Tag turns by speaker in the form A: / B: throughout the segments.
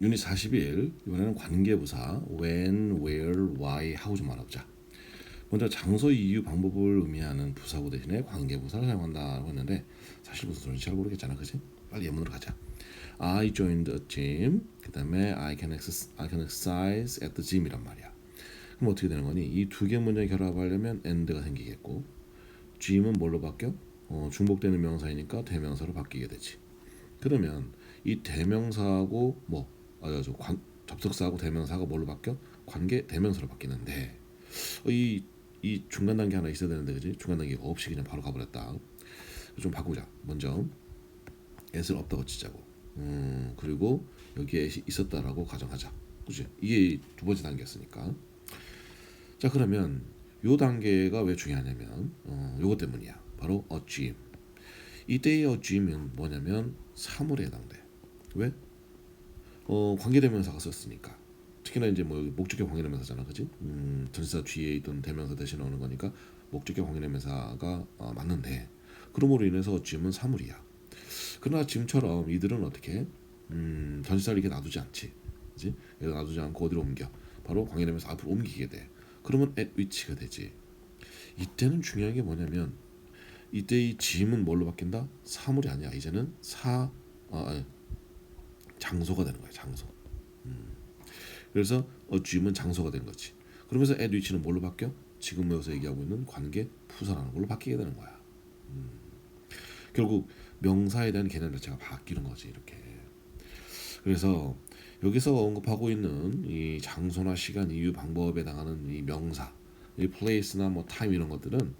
A: 유닛 41 이번에는 관계부사 when, where, why, how 좀 알아보자. 먼저 장소, 이유, 방법을 의미하는 부사구 대신에 관계부사를 사용한다고 했는데 사실 무슨 소리인지 잘 모르겠잖아, 그치? 빨리 예문으로 가자. I joined a gym. 그 다음에 I can exercise at the gym이란 말이야. 그럼 어떻게 되는 거니? 이 두 개 문장 결합하려면 and가 생기겠고 gym은 뭘로 바뀌어? 중복되는 명사이니까 대명사로 바뀌게 되지. 그러면 이 대명사하고 접속사하고 대명사가 뭘로 바뀌어? 관계 대명사로 바뀌는데 이 중간 단계 하나 있어야 되는데 그지? 중간 단계가 없이 그냥 바로 가버렸다. 좀 바꾸자. 먼저 s를 없다고 치자고. 그리고 여기에 있었다라고 가정하자. 그지? 이게 두 번째 단계였으니까. 자 그러면 요 단계가 왜 중요하냐면 요거 때문이야. 바로 a gym. 이때의 a gym은 뭐냐면 사물에 해당돼. 왜? 관계대명사가 썼으니까. 특히나 이제 뭐 목적격 관계대명사잖아, 그지? 전치사 뒤에 있던 대명사 대신 나오는 거니까 목적격 관계대명사가 맞는데 그러므로 인해서 짐은 사물이야. 그러나 짐처럼 이들은 어떻게? 전치사를 이렇게 놔두지 않지, 그지? 여기 놔두지 않고 어디로 옮겨? 바로 관계대명사 앞으로 옮기게 돼. 그러면 at which가 되지. 이때는 중요한 게 뭐냐면 이때 이 짐은 뭘로 바뀐다? 사물이 아니야. 이제는 장소가 되는 거야. 장소. 그래서 gym은 장소가 된 거지. 그러면서 at which는 뭘로 바뀌어? 지금 여기서 얘기하고 있는 관계 부사라는 걸로 바뀌게 되는 거야. 결국 명사에 대한 개념 자체가 바뀌는 거지 이렇게. 그래서 여기서 언급하고 있는 이 장소나 시간, 이유, 방법에 해당하는 이 명사, 이 place나 뭐 time 이런 것들은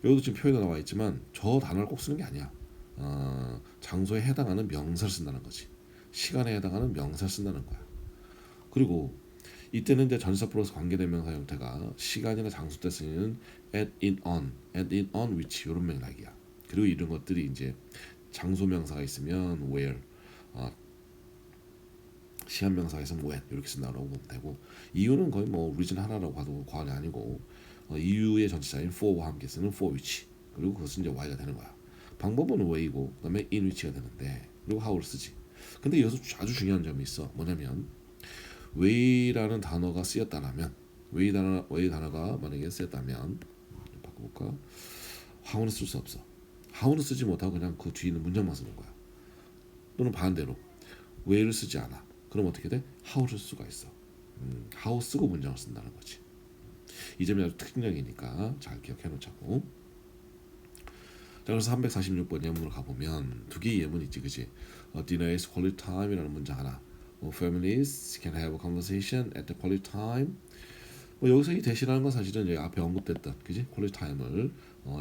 A: 여기도 지금 표현이 나와 있지만 저 단어를 꼭 쓰는 게 아니야. 장소에 해당하는 명사를 쓴다는 거지. 시간에 해당하는 명사를 쓴다는 거야. 그리고 이때는 이제 전치사 플러스 관계대명사 형태가 시간이나 장소 때 쓰이는 at, in, on, which 이런 맥락이야. 그리고 이런 것들이 이제 장소 명사가 있으면 where, 시간 명사가 있으면 when 이렇게 쓴다고 보면 되고 이유는 거의 뭐 reason 하나라고 봐도 과언이 아니고 이유의 전치사인 for와 함께 쓰는 for which 그리고 그것은 이제 why가 되는 거야. 방법은 way고 그다음에 in which가 되는데 그리고 how를 쓰지. 근데 여기서 아주 중요한 점이 있어. 뭐냐면 way라는 단어가 쓰였다면 way 단어가 만약에 쓰였다면 바꿔볼까? how는 쓸 수 없어. how는 쓰지 못하고 그냥 그 뒤에 있는 문장만 쓰는 거야. 또는 반대로 way를 쓰지 않아. 그럼 어떻게 돼? how를 쓸 수가 있어. how 쓰고 문장을 쓴다는 거지. 이 점이 아주 특징적이니까 잘 기억해 놓자고. 자 그래서 346번 예문으로 가보면 두 개의 예문 있지, 그지? Dinner is quality time이라는 문장 하나. Families can have a conversation at the quality time. 여기서 이 대시라는 건 사실은 여기 앞에 언급됐던, 그지? quality time을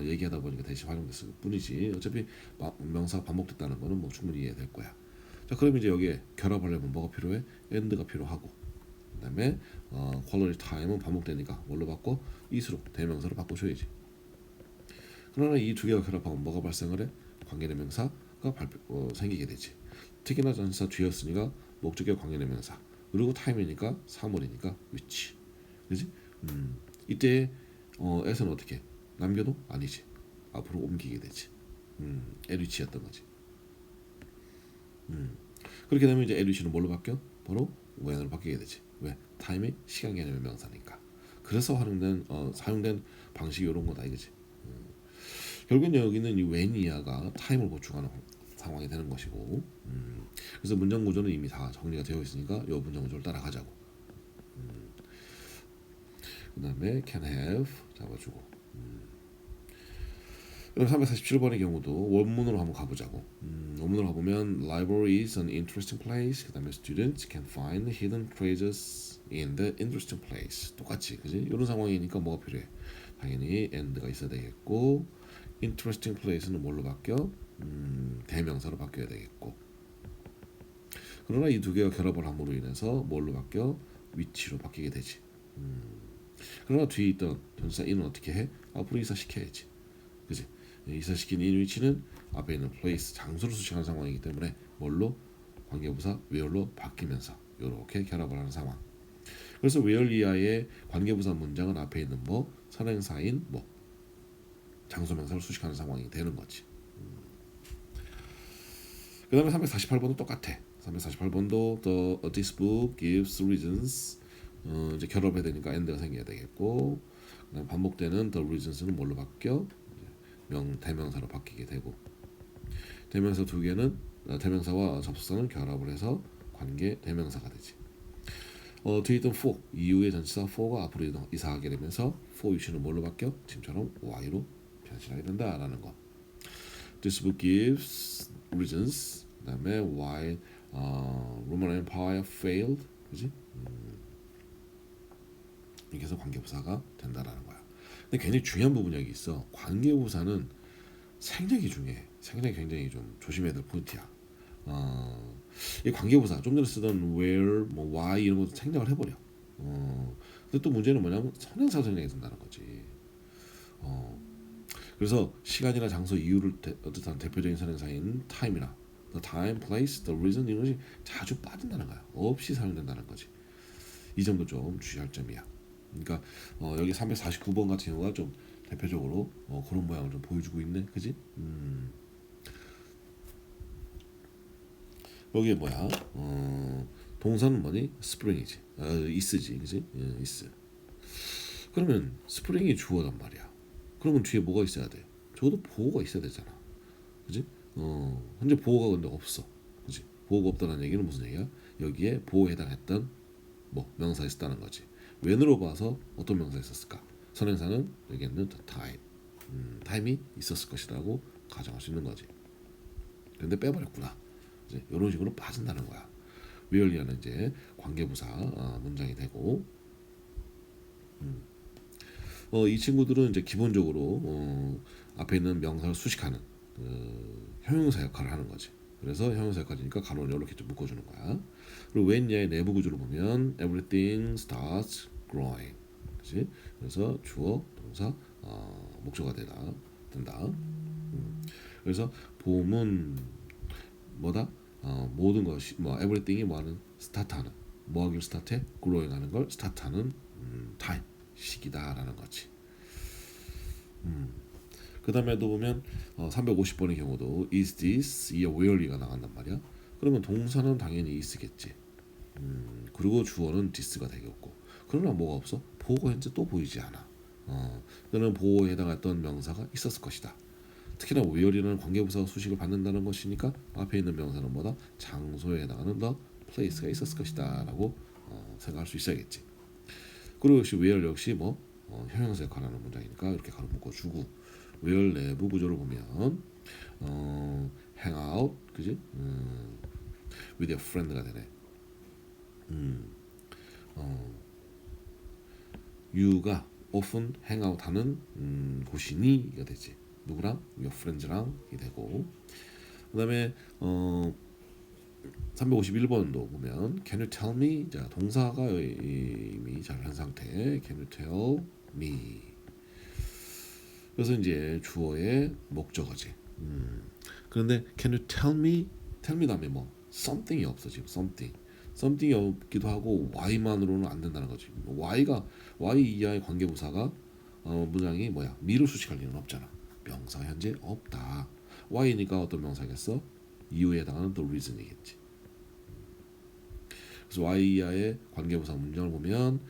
A: 얘기하다 보니까 대시 활용됐을 뿐이지. 어차피 명사가 반복됐다는 거는 뭐 충분히 이해될 거야. 자 그럼 이제 여기에 결합하려면 뭐가 필요해? and가 필요하고. 그다음에 quality time은 반복되니까 뭘로 바꿔? is로 대명사로 바꿔줘야지. 그러나 이 두 개가 결합하면 뭐가 발생을 해? 관계대명사가 생기게 되지. 특히나 전치사 뒤였으니까 목적격 관계대명사 그리고 타임이니까 사물이니까 which. 그지? 이때 s는 어떻게? 남겨도 아니지. 앞으로 옮기게 되지. at which였던 거지. 그렇게 되면 이제 at which는 뭘로 바뀌어? 바로 when으로 바뀌게 되지. 왜? 타임이 시간 개념의 명사니까. 그래서 사용된 방식이 이런 거다 이거지. 결국은 여기는 이 when이야가 타임을 보충하는 상황이 되는 것이고, 그래서 문장 구조는 이미 다 정리가 되어 있으니까 이 문장 구조를 따라가자고. 그다음에 can have 잡아주고. 그럼 347번의 경우도 원문으로 한번 가보자고. 원문으로 가보면 library is an interesting place. 그다음에 students can find hidden treasures in the interesting place. 똑같이, 그지? 이런 상황이니까 뭐가 필요해? 당연히 and가 있어야 되겠고, interesting place는 뭘로 바뀌어? 대명사로 바뀌어야 되겠고. 그러나 이 두 개가 결합을 함으로 인해서 뭘로 바뀌어? which로 바뀌게 되지. 그러나 뒤에 있던 전치사 in은 어떻게 해? 앞으로 이사시켜야지. 그지? 이사시킨 in which는 앞에 있는 place, 장소를 수식하는 상황이기 때문에 뭘로? 관계부사 where로 바뀌면서 이렇게 결합을 하는 상황. 그래서 where 이하의 관계부사 문장은 앞에 있는 뭐 선행사인 뭐 장소명사를 수식하는 상황이 되는 거지. 그 다음에 348번도 똑같아. 348번도 this book gives reasons. 이제 결합해야 되니까 and가 생겨야 되겠고, 그다음 반복되는 the reasons는 뭘로 바뀌어? 대명사로 바뀌게 되고, 대명사 두 개는 대명사와 접속사는 결합을 해서 관계 대명사가 되지. 뒤에 있던 for 이후의 전치사 for가 앞으로 이사하게 되면서 for 위치는 뭘로 바뀌어? 지금처럼 y로 변신하게 된다라는 거. This book gives reasons. 그다음에 why Roman Empire failed. 그지? 이렇게 해서 관계부사가 된다라는 거야. 근데 굉장히 중요한 부분이 여기 있어. 관계부사는 생략이 중요해. 생략이 굉장히 좀 조심해야 될 포인트야. 이 관계부사 좀 전에 쓰던 where, 뭐 why 이런 것도 생략을 해버려. 근데 또 문제는 뭐냐면 선행사 생략이 된다는 거지. 그래서 시간이나 장소, 이유를 뜻하는 대표적인 선행사인 time이나 the time, place, the reason 이런 것이 자주 빠진다는 거야. 없이 사용된다는 거지. 이 점도 좀 주의할 점이야. 그러니까 여기 349번 같은 경우가 좀 대표적으로 그런 모양을 좀 보여주고 있네, 그지? 여기에 뭐야? 동사는 뭐니? spring이지, is지, 그지? is. 그러면 spring이 주어단 말이야. 그러면 뒤에 뭐가 있어야 돼? 적어도 보호가 있어야 되잖아, 그지? 현재 보호가 근데 없어, 그지? 보호가 없다는 얘기는 무슨 얘기야? 여기에 보호에 해당했던 뭐 명사 있었다는 거지. when으로 봐서 어떤 명사 있었을까? 선행사는 여기에는 the time, time이 있었을 것이라고 가정할 수 있는 거지. 근데 빼버렸구나. 이제 이런 식으로 빠진다는 거야. where이는 이제 관계부사 문장이 되고, 이 친구들은 이제 기본적으로 앞에 있는 명사를 수식하는 형용사 역할을 하는 거지. 그래서 형용사 역할이니까 가로를 이렇게 좀 묶어주는 거야. 그리고 when야의 내부 구조를 보면 everything starts growing, 그렇지? 그래서 주어, 동사, 목적어가 된다. 그래서 봄은 뭐다? 모든 것이 뭐 everything이 뭐하는 스타트하는, 뭐하기를 스타트해? growing하는 걸 스타트하는 time, 시기다라는 거지. 그 다음에도 보면 350번의 경우도 is this, 이에 where가 나간단 말이야. 그러면 동사는 당연히 is겠지. 그리고 주어는 this가 되겠고. 그러나 뭐가 없어? 보호가 현재 또 보이지 않아. 그는 보호에 해당했던 명사가 있었을 것이다. 특히나 where이라는 관계부사가 수식을 받는다는 것이니까 앞에 있는 명사는 뭐다? 장소에 해당하는 the place가 있었을 것이다 라고 생각할 수 있어야겠지. 그리고 역시 where 역시 뭐 형용사 역할하는 문장이니까 이렇게 가로 묶어주고, where 내부 구조를 보면 hang out, 그지? with your friend가 되네. you가 often hang out 하는 곳이니가 되지. 누구랑? your friends랑 이 되고, 그 다음에 351번도 보면 can you tell me? 자, 동사가 이미 잘한 상태. can you tell me? 그래서 이제 주어의 목적어지. 그런데 can you tell me? tell me 다음에 뭐 something이 없어 지금. something이 없기도 하고 y만으로는 안 된다는 거지. y 이하의 관계부사가 문장이 뭐야? me를 수식할 리는 없잖아. 명사가 현재 없다. y니까 어떤 명사겠어? 이유에 해당하는 the reason이겠지. 그래서 y 이하의 관계부사 문장을 보면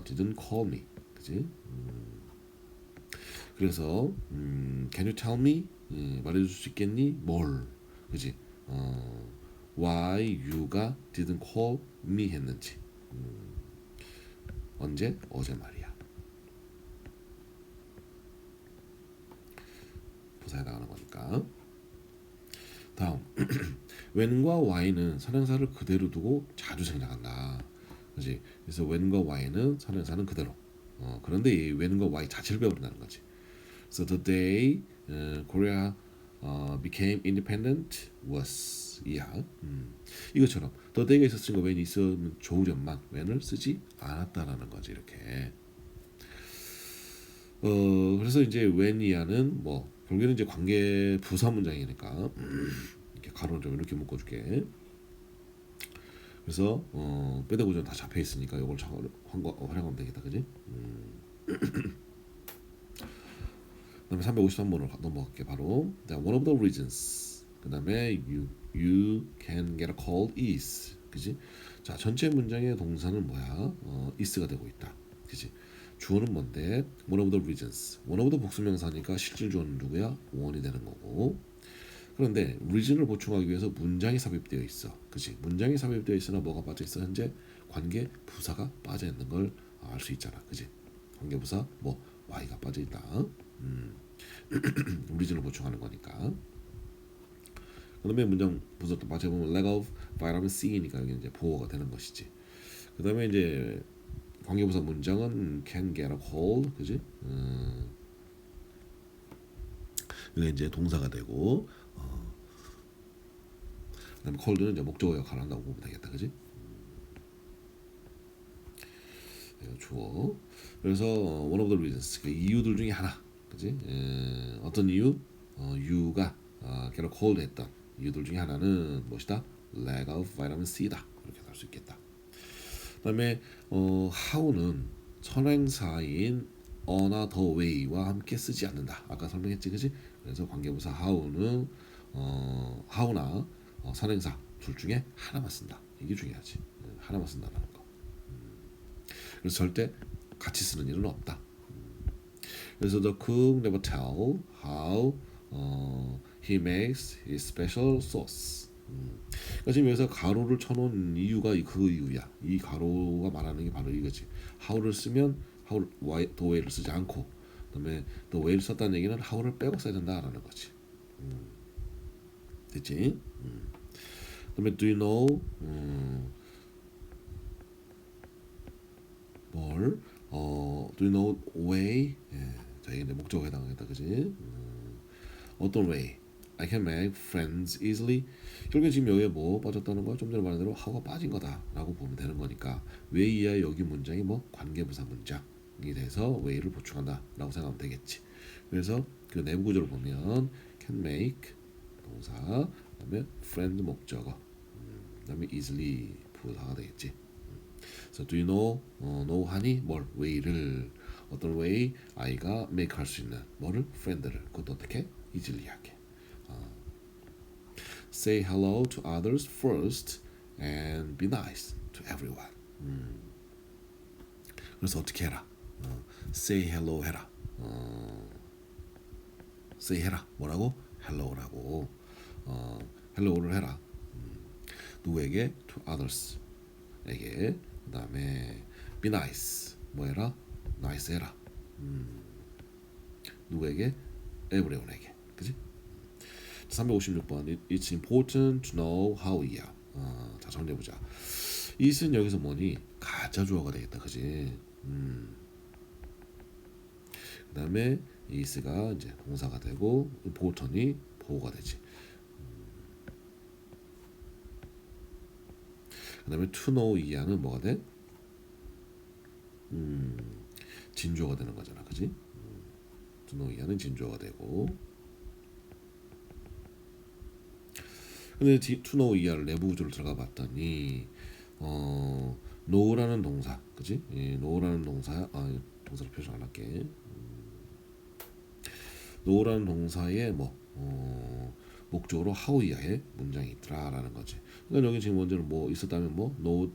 A: didn't call me, 그지? 그래서 can you tell me? 말해줄 수 있겠니? 뭘, 그지? why you가 didn't call me 했는지. 언제? 어제 말이야. 부사에 나가는 거니까. 다음 when과 why는 선행사를 그대로 두고 자주 생략한다, 그렇지? 그래서 when과 why는 선행사는 그대로. 그런데 이 when과 why 자체를 배운다는 거지. So the day Korea became independent was 이야. 이것처럼 the day가 있었으니까 when이 있으면 좋으련만 when을 쓰지 않았다라는 거지 이렇게. 그래서 이제 when이야는 뭐 결국에는 이제 관계 부사 문장이니까 이렇게 가로를 좀 이렇게 묶어줄게. 그래서 빼다 구조는 다 잡혀 있으니까 이걸 활용하면 되겠다, 그지? 그다음에 353번으로 넘어갈게 바로. One of the reasons 그 다음에 you can get a cold is. 그지? 자, 전체 문장의 동사는 뭐야? is가 되고 있다. 그지? 주어는 뭔데? one of the reasons. one of the 복수명사니까 실질 주어는 누구야? one이 되는 거고. 그런데 reason을 보충하기 위해서 문장이 삽입되어 있어. 그지? 문장이 삽입되어 있으나 뭐가 빠져 있어? 현재 관계 부사가 빠져 있는 걸 알 수 있잖아. 그지? 관계 부사 뭐 y가 빠져 있다. reason을 보충하는 거니까. 그다음에 문장 부사 또 빠져 보면 lack of vitamin C니까 여기 이제 보호가 되는 것이지. 그다음에 이제 관계부사 문장은 can get a cold, 그지? 이게 이제 동사가 되고, 그다음에 cold는 이제 목적어 역할을 한다고 보면 되겠다, 그지? 주어. 그래서 one of the reasons, 그 이유들 중에 하나, 그지? 어떤 이유? you가 get a cold 했던 이유들 중에 하나는 무엇이다? lack of vitamin C다. 이렇게 할 수 있겠다. 그다음에 how는 선행사인 어나 더 way와 함께 쓰지 않는다. 아까 설명했지, 그지? 그래서 관계부사 how는 how나 선행사 둘 중에 하나만 쓴다. 이게 중요하지. 하나만 쓴다는 거. 그래서 절대 같이 쓰는 일은 없다. 그래서 the cook never tell how he makes his special sauce. 그러니까 지금 여기서 가로를 쳐놓은 이유가 그 이유야. 이 가로가 말하는 게 바로 이거지. how를 쓰면 how the way를 쓰지 않고, 그다음에 the way를 썼다는 얘기는 how를 빼고 써야 된다라는 거지. 됐지? 그다음에 do you know 뭘? do you know way? 예, 자 이게 이제 목적어에 해당하겠다, 그지? 어떤 way? I can make friends easily. 결국에 지금 여기에 뭐 빠졌다는 거야? 좀 전에 말한 대로 how가 빠진 거다라고 보면 되는 거니까 way야 여기 문장이 뭐 관계부사 문장이 돼서 way를 보충한다라고 생각하면 되겠지. 그래서 그 내부 구조를 보면 can make 동사, 그다음에 friend 목적어, 그다음에 easily 부사가 되겠지. 그래서 do you know know 하니 뭘 way를 어떤 way 아이가 make 할 수 있는 뭐를 friend를 그것도 어떻게 easily 하게. Say hello to others first and be nice to everyone. 그래서 어떻게 해라? Say hello 해라. say 해라. 뭐라고? hello라고. hello를 해라. 누구에게? to others에게. 그다음에 be nice. 뭐 해라? nice 해라. 누구에게? everyone에게. 그지? 356번 It's important to know how이야. 자 정리해보자. it은 여기서 뭐니? 가짜 주어가 되겠다. 그지? 그 다음에 is가 이제 동사가 되고 important이 보호가 되지. 그 다음에 to know 이하는 뭐가 돼? 진주어가 되는 거잖아. 그지? to know 이하는 진주어가 되고, 근데 to know 이하를 내부 구조를 들어가 봤더니 know라는 동사, 그지? know라는 동사, 동사로 표시 안 할게. know라는 동사에 목적으로 how 이하의 문장이 있더라라는 거지. 그러니까 여기 지금 먼저는 뭐 있었다면 뭐 know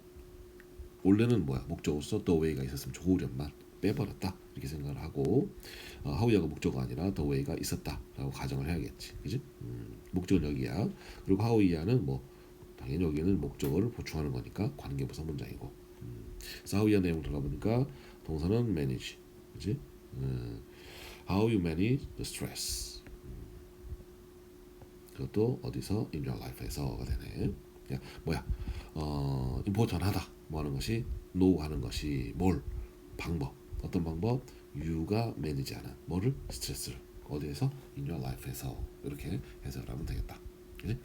A: 원래는 뭐야 목적으로서 the way가 있었으면 좋으련만 빼버렸다 이렇게 생각을 하고, how 이하가 목적어가 아니라 the way가 있었다라고 가정을 해야겠지, 그지? 목적은 여기야. 그리고 how 이하는 뭐 당연히 여기는 목적어를 보충하는 거니까 관계부사 문장이고. 그래서 how 이하 내용 들어가 보니까 동사는 manage, 그지? How you manage the stress. 그것도 어디서 in your life에서가 되네. 야, 뭐야? important 하다. 뭐 하는 것이 know 하는 것이 뭘? 방법. 어떤 방법? you가 manag하는 뭐를? 스트레스를 어디에서? in your life에서. 이렇게 해석을 하면 되겠다. 그치?